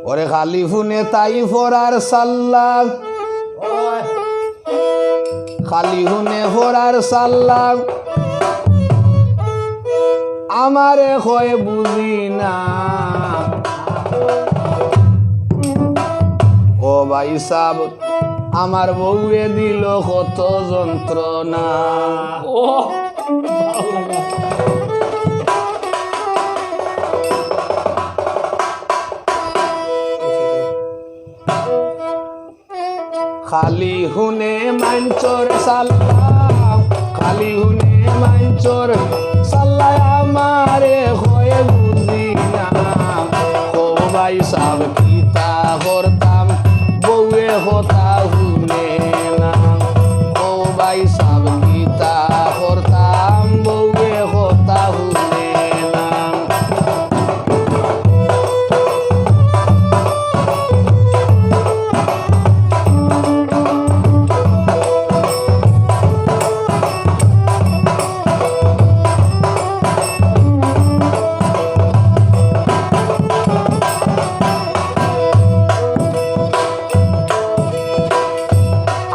ওরে খালি হুনে তাই ফোরার সাল্লাহ খালি হুনে ফোরার সাল্লাহ আমারে হয় বুঝি না ও ভাই সাব আমার বউয়ে দিল কত যন্ত্রণা ও খালি হুনে মাঞ্চর সাল্লাহ খালি হুনে মাঞ্চর সাল্লাহ আমারে হয় বুঝি না ও ভাই সাব কিতা করতাম বউয়ে হতা হুনে না ও ভাই সাব কিতা করতাম বউয়ে হতা হুনে না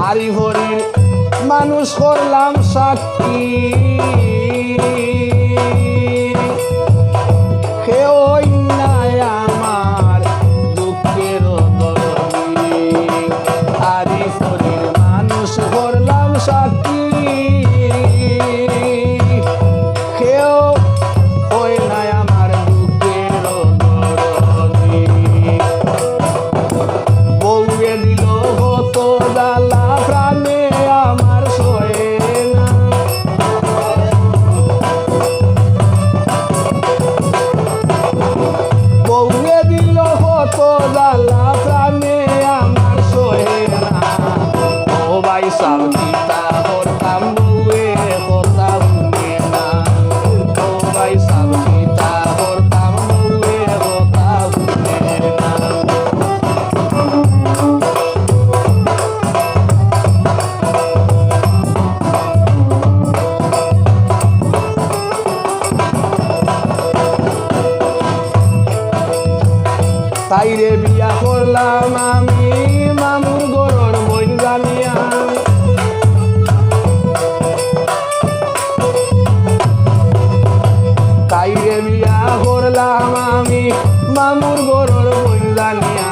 আরি হরির মানুষ করলাম সাক্ষী কেউ নাই আমার দুঃখের দরদি আরি হরির মানুষ করলাম সাক্ষী কেউ ওই নাই আমার দুঃখের দরদি বউয়ে দিল হত দালা প্রাণে আমার সয়ে না বউয়ে দিল হত দালা প্রাণে আমার সয়ে না ও ভাই সাব কিতা করতাম বউয়ে কথা শুনে না ও ভাই সাব কিতা করতাম বউয়ে কথা শুনে না তাইরে বিয়া করলাম আমি মামুর গরর বইন জানিয়া তাইরে বিয়া করলাম আমি মামুর গরর বইন জানিয়া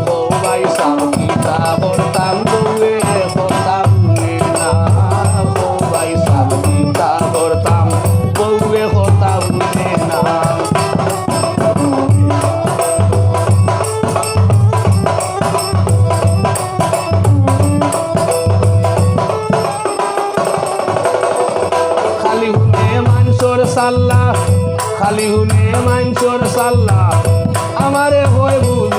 ও ভাই সাব কিতা করতাম বউয়ে কথা শুনে না ও ভাই সাব কিতা করতাম বউয়ে কথা শুনে না খালি হুনে মাঞ্চর সাল্লাহ খালি হুনে মাঞ্চর সাল্লাহ আমারে হয় বুঝি